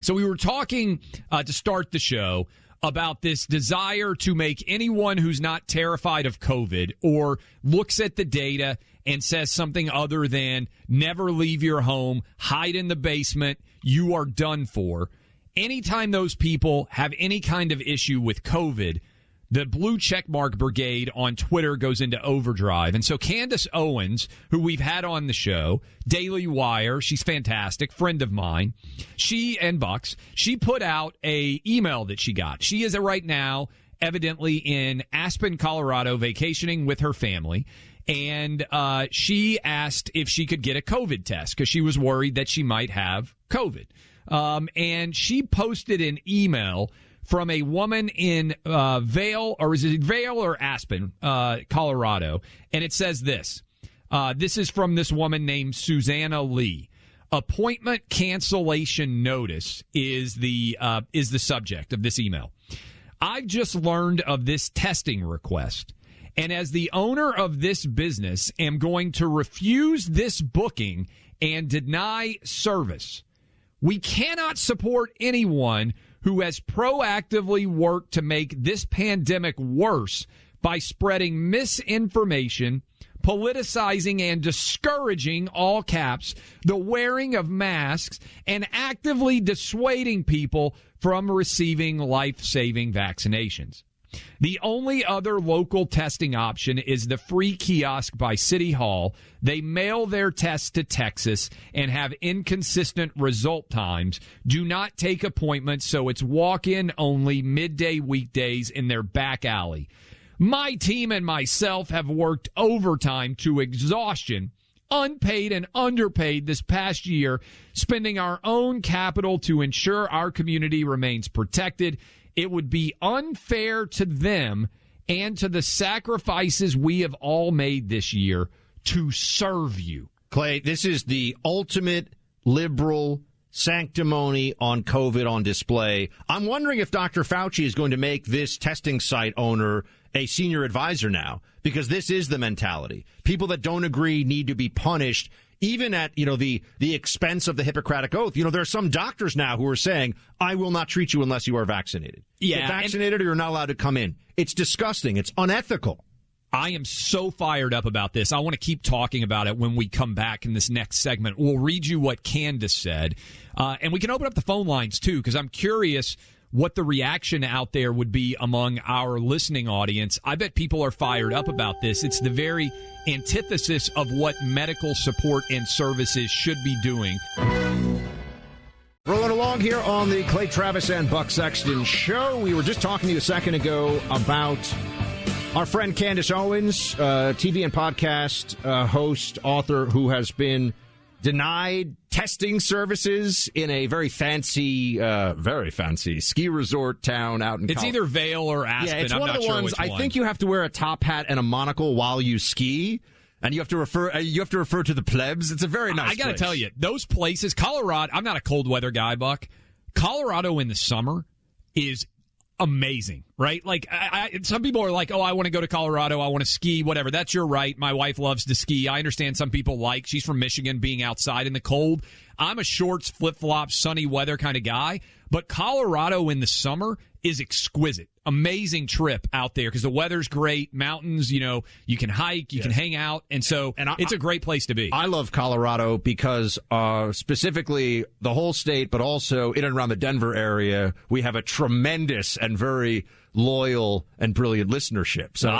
So we were talking to start the show about this desire to make anyone who's not terrified of COVID or looks at the data and says something other than never leave your home, hide in the basement, you are done for. Anytime those people have any kind of issue with COVID, the blue checkmark brigade on Twitter goes into overdrive. And so Candace Owens, who we've had on the show, Daily Wire, she's fantastic, friend of mine, she and Bucks, she put out a email that she got. She is right now evidently in Aspen, Colorado, vacationing with her family. And she asked if she could get a COVID test because she was worried that she might have COVID. And she posted an email from a woman in Vail, or is it Vail or Aspen, Colorado. And it says this. This is from this woman named Susanna Lee. Appointment cancellation notice is the subject of this email. I've just learned of this testing request. And as the owner of this business, am going to refuse this booking and deny service. We cannot support anyone who has proactively worked to make this pandemic worse by spreading misinformation, politicizing and discouraging, all caps, the wearing of masks, and actively dissuading people from receiving life-saving vaccinations. The only other local testing option is the free kiosk by City Hall. They mail their tests to Texas and have inconsistent result times. Do not take appointments, so it's walk-in only midday weekdays in their back alley. My team and myself have worked overtime to exhaustion, unpaid and underpaid this past year, spending our own capital to ensure our community remains protected. It would be unfair to them and to the sacrifices we have all made this year to serve you. Clay, this is the ultimate liberal sanctimony on COVID on display. I'm wondering if Dr. Fauci is going to make this testing site owner a senior advisor now, because this is the mentality. People that don't agree need to be punished, even at, the expense of the Hippocratic Oath. There are some doctors now who are saying, I will not treat you unless you are vaccinated. Yeah, Get vaccinated or you're not allowed to come in. It's disgusting. It's unethical. I am so fired up about this. I want to keep talking about it when we come back in this next segment. We'll read you what Candace said. And we can open up the phone lines, too, because I'm curious what the reaction out there would be among our listening audience. I bet people are fired up about this. It's the very antithesis of what medical support and services should be doing. Rolling along here on the Clay Travis and Buck Sexton show. We were just talking to you a second ago about our friend Candace Owens, TV and podcast host, author, who has been denied testing services in a very fancy ski resort town out in It's either Vail or Aspen. Yeah, it's I'm one not of the sure ones. which I one. think you have to wear a top hat and a monocle while you ski, and you have to refer to the plebs. It's a very nice I got to place. tell you, those places, Colorado, I'm not a cold weather guy, Buck. Colorado in the summer is amazing, right? Like, some people are like, oh, I want to go to Colorado, I want to ski, whatever. That's your right. My wife loves to ski. I understand some people she's from Michigan, being outside in the cold. I'm a shorts, flip-flops, sunny weather kind of guy. But Colorado in the summer is exquisite. Amazing trip out there because the weather's great. Mountains, you can hike, you can hang out. And so it's a great place to be. I love Colorado because specifically the whole state, but also in and around the Denver area, we have a tremendous and very loyal and brilliant listenership. So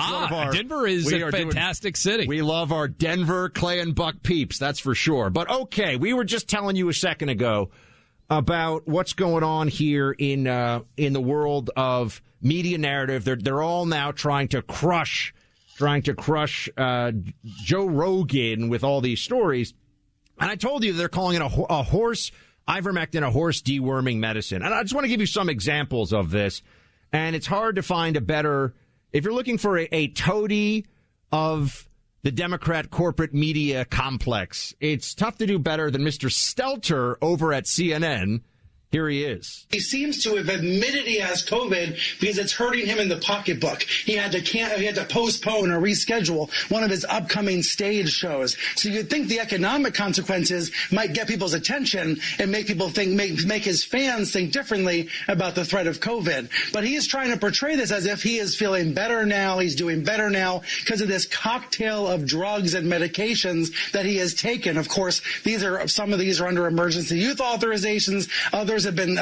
Denver is a fantastic city. We love our Denver, Clay, and Buck peeps, that's for sure. But okay, we were just telling you a second ago about what's going on here in the world of media narrative. They're all now trying to crush Joe Rogan with all these stories. And I told you they're calling it a horse ivermectin, a horse deworming medicine. And I just want to give you some examples of this. And it's hard to find a better, if you're looking for a toady of the Democrat corporate media complex, it's tough to do better than Mr. Stelter over at CNN Here he is. He seems to have admitted he has COVID because it's hurting him in the pocketbook. He had to postpone or reschedule one of his upcoming stage shows. So you'd think the economic consequences might get people's attention and make people think, make his fans think differently about the threat of COVID. But he is trying to portray this as if he is feeling better now. He's doing better now because of this cocktail of drugs and medications that he has taken. Of course, some of these are under emergency use authorizations. Others have been,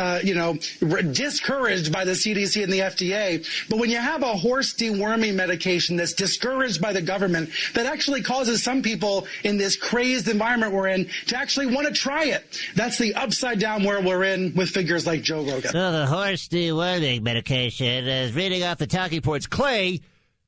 discouraged by the CDC and the FDA. But when you have a horse deworming medication that's discouraged by the government, that actually causes some people in this crazed environment we're in to actually want to try it. That's the upside down world we're in with figures like Joe Rogan. So the horse deworming medication is reading off the talking points. Clay,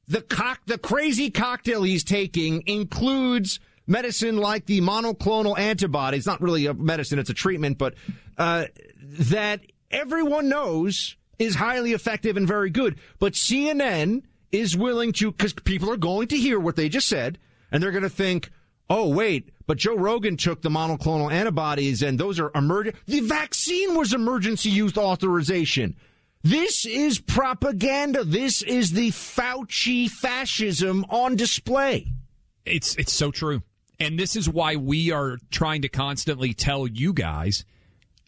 the crazy cocktail he's taking includes medicine like the monoclonal antibodies, not really a medicine, it's a treatment, but that everyone knows is highly effective and very good. But CNN is willing to, because people are going to hear what they just said, and they're going to think, oh, wait, but Joe Rogan took the monoclonal antibodies, and those are emergent. The vaccine was emergency use authorization. This is propaganda. This is the Fauci fascism on display. It's so true. And this is why we are trying to constantly tell you guys,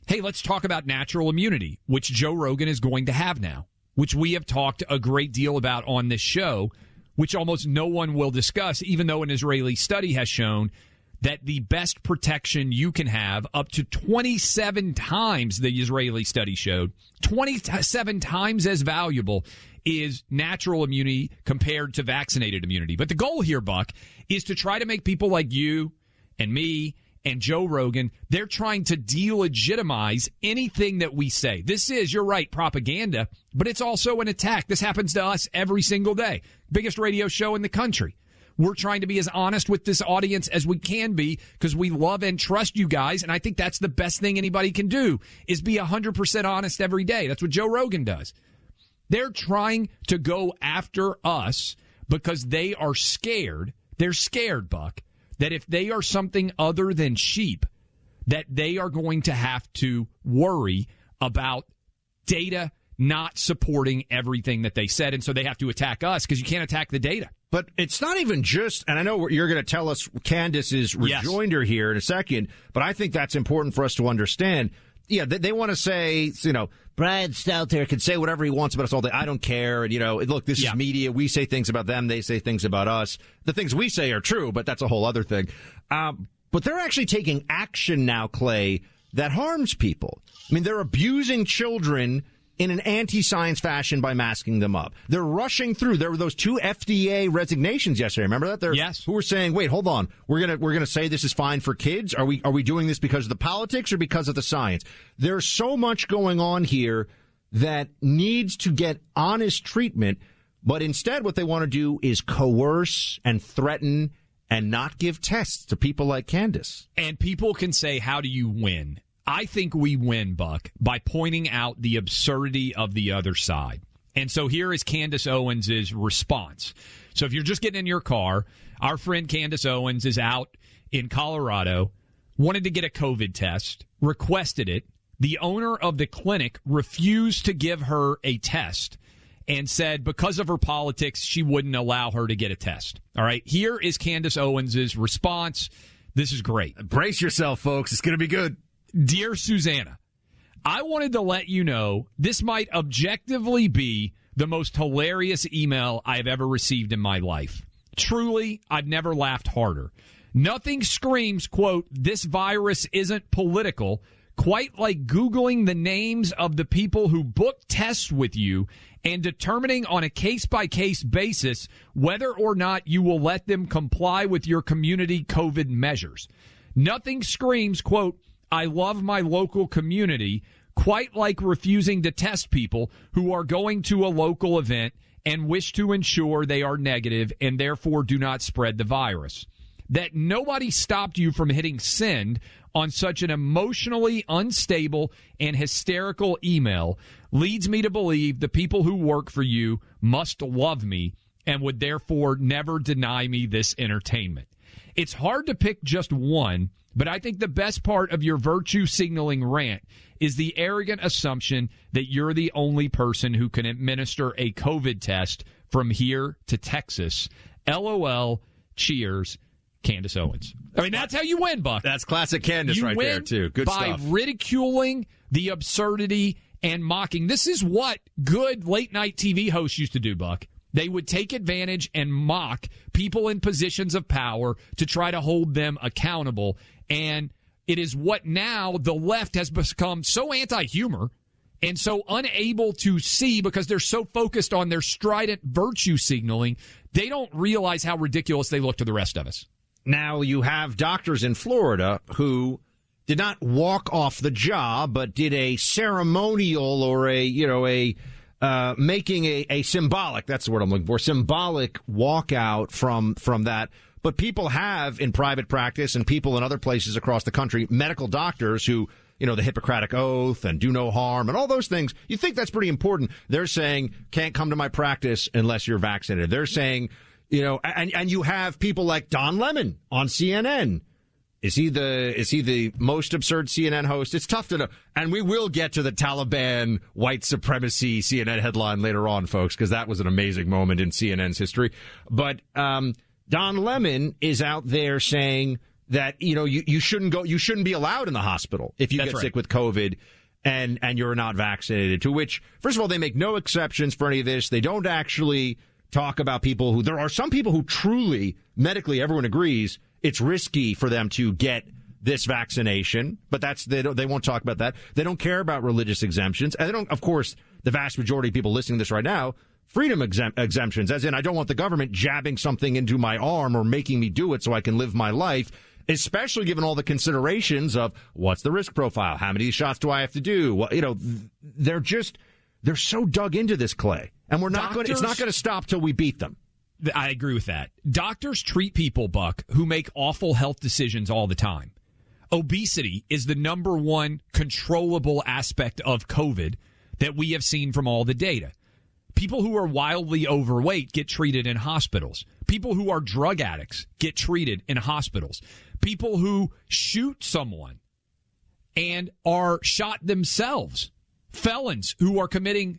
hey, let's talk about natural immunity, which Joe Rogan is going to have now, which we have talked a great deal about on this show, which almost no one will discuss, even though an Israeli study has shown that the best protection you can have, up to 27 times, the Israeli study showed, 27 times as valuable is natural immunity compared to vaccinated immunity. But the goal here, Buck, is to try to make people like you and me and Joe Rogan, they're trying to delegitimize anything that we say. This is, you're right, propaganda, but it's also an attack. This happens to us every single day. Biggest radio show in the country. We're trying to be as honest with this audience as we can be because we love and trust you guys, and I think that's the best thing anybody can do is be 100% honest every day. That's what Joe Rogan does. They're trying to go after us because they are scared. They're scared, Buck, that if they are something other than sheep, that they are going to have to worry about data not supporting everything that they said, and so they have to attack us because you can't attack the data. But it's not even just, and I know you're going to tell us Candace's rejoinder here in a second, but I think that's important for us to understand. Yeah, they want to say, Brian Stelter can say whatever he wants about us all day. I don't care. And, look, this is media. We say things about them. They say things about us. The things we say are true, but that's a whole other thing. But they're actually taking action now, Clay, that harms people. I mean, they're abusing children in an anti-science fashion by masking them up. They're rushing through. There were those 2 FDA resignations yesterday. Remember that? Yes. Who were saying, "Wait, hold on. We're gonna say this is fine for kids. Are we doing this because of the politics or because of the science?" There's so much going on here that needs to get honest treatment, but instead, what they want to do is coerce and threaten and not give tests to people like Candace. And people can say, "How do you win?" I think we win, Buck, by pointing out the absurdity of the other side. And so here is Candace Owens' response. So if you're just getting in your car, our friend Candace Owens is out in Colorado, wanted to get a COVID test, requested it. The owner of the clinic refused to give her a test and said because of her politics, she wouldn't allow her to get a test. All right, here is Candace Owens' response. This is great. Brace yourself, folks. It's going to be good. Dear Susanna, I wanted to let you know this might objectively be the most hilarious email I've ever received in my life. Truly, I've never laughed harder. Nothing screams, quote, "this virus isn't political," quite like Googling the names of the people who book tests with you and determining on a case-by-case basis whether or not you will let them comply with your community COVID measures. Nothing screams, quote, "I love my local community," quite like refusing to test people who are going to a local event and wish to ensure they are negative and therefore do not spread the virus. That nobody stopped you from hitting send on such an emotionally unstable and hysterical email leads me to believe the people who work for you must love me and would therefore never deny me this entertainment. It's hard to pick just one, But I think the best part of your virtue signaling rant is the arrogant assumption that you're the only person who can administer a COVID test from here to Texas. LOL. Cheers. Candace Owens. I mean, that's how you win, Buck. That's classic Candace right there, too. Good stuff. By ridiculing the absurdity and mocking. This is what good late-night TV hosts used to do, Buck. They would take advantage and mock people in positions of power to try to hold them accountable. And it is what now the left has become so anti-humor and so unable to see because they're so focused on their strident virtue signaling, they don't realize how ridiculous they look to the rest of us. Now, you have doctors in Florida who did not walk off the job, but did a ceremonial or making a symbolic, that's the word I'm looking for, symbolic walkout from that. But people have in private practice and people in other places across the country, medical doctors who, the Hippocratic Oath and do no harm and all those things. You think that's pretty important. They're saying, can't come to my practice unless you're vaccinated. They're saying, and you have people like Don Lemon on CNN. Is he the most absurd CNN host? It's tough to know. And we will get to the Taliban white supremacy CNN headline later on, folks, because that was an amazing moment in CNN's history. But Don Lemon is out there saying that, you shouldn't be allowed in the hospital if you get sick with COVID and you're not vaccinated. To which, first of all, they make no exceptions for any of this. They don't actually talk about people there are some people who truly, medically, everyone agrees, it's risky for them to get this vaccination, but they won't talk about that. They don't care about religious exemptions. And they don't, of course, the vast majority of people listening to this right now, freedom exemptions, as in I don't want the government jabbing something into my arm or making me do it so I can live my life, especially given all the considerations of what's the risk profile? How many shots do I have to do? Well, they're so dug into this, Clay. And it's not going to stop till we beat them. I agree with that. Doctors treat people, Buck, who make awful health decisions all the time. Obesity is the number one controllable aspect of COVID that we have seen from all the data. People who are wildly overweight get treated in hospitals. People who are drug addicts get treated in hospitals. People who shoot someone and are shot themselves, felons who are committing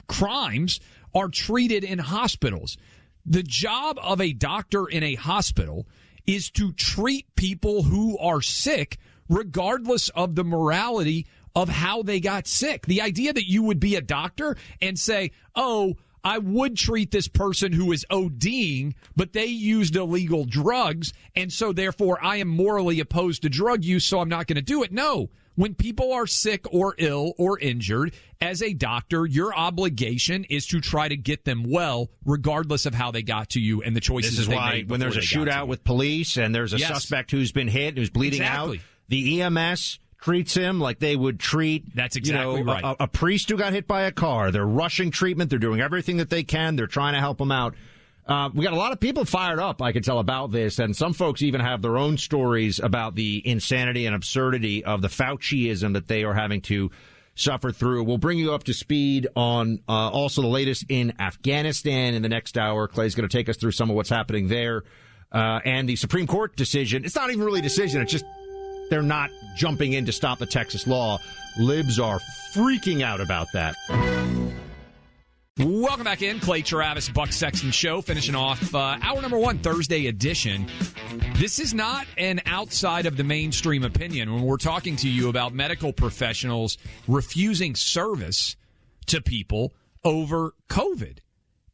crimes, are treated in hospitals. The job of a doctor in a hospital is to treat people who are sick regardless of the morality of how they got sick. The idea that you would be a doctor and say, oh, I would treat this person who is ODing, but they used illegal drugs, and so therefore I am morally opposed to drug use, so I'm not going to do it. No. When people are sick or ill or injured, as a doctor, your obligation is to try to get them well, regardless of how they got to you and the choices they made. This is why when there's a shootout with police and there's a suspect who's been hit, who's bleeding out, the EMS treats him like they would treat right. a priest who got hit by a car. They're rushing treatment. They're doing everything that they can. They're trying to help him out. We got a lot of people fired up, I can tell, about this, and some folks even have their own stories about the insanity and absurdity of the Fauciism that they are having to suffer through. We'll bring you up to speed on also the latest in Afghanistan in the next hour. Clay's going to take us through some of what's happening there. And the Supreme Court decision, it's not even really a decision, it's just they're not jumping in to stop the Texas law. Libs are freaking out about that. Welcome back in. Clay Travis, Buck Sexton Show, finishing off hour number one, Thursday edition. This is not an outside of the mainstream opinion when we're talking to you about medical professionals refusing service to people over COVID.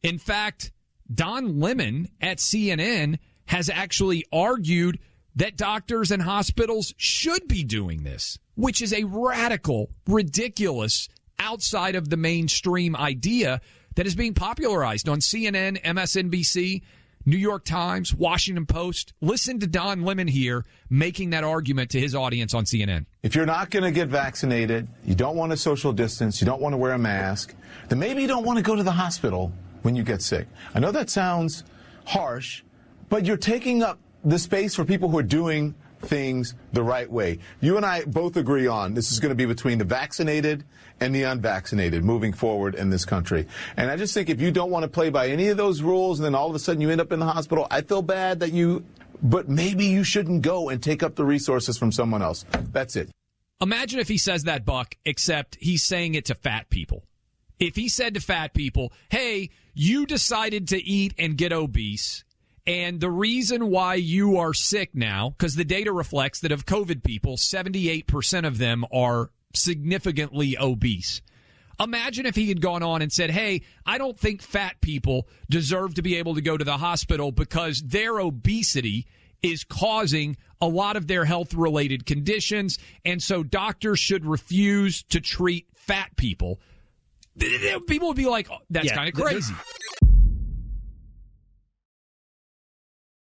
In fact, Don Lemon at CNN has actually argued that doctors and hospitals should be doing this, which is a radical, ridiculous, outside of the mainstream idea that is being popularized on CNN, MSNBC, New York Times, Washington Post. Listen to Don Lemon here making that argument to his audience on CNN. If you're not going to get vaccinated, you don't want to social distance, you don't want to wear a mask, then maybe you don't want to go to the hospital when you get sick. I know that sounds harsh, but you're taking up the space for people who are doing things the right way. You and I both agree on this is going to be between the vaccinated and the unvaccinated moving forward in this country. And I just think if you don't want to play by any of those rules and then all of a sudden you end up in the hospital, I feel bad that you but maybe you shouldn't go and take up the resources from someone else. That's it. Imagine if he says that, Buck, except he's saying it to fat people. If he said to fat people, hey, you decided to eat and get obese, and the reason why you are sick now, because the data reflects that of COVID people, 78% of them are significantly obese. Imagine if he had gone on and said, hey, I don't think fat people deserve to be able to go to the hospital because their obesity is causing a lot of their health-related conditions, and so doctors should refuse to treat fat people. People would be like, oh, that's kind of crazy.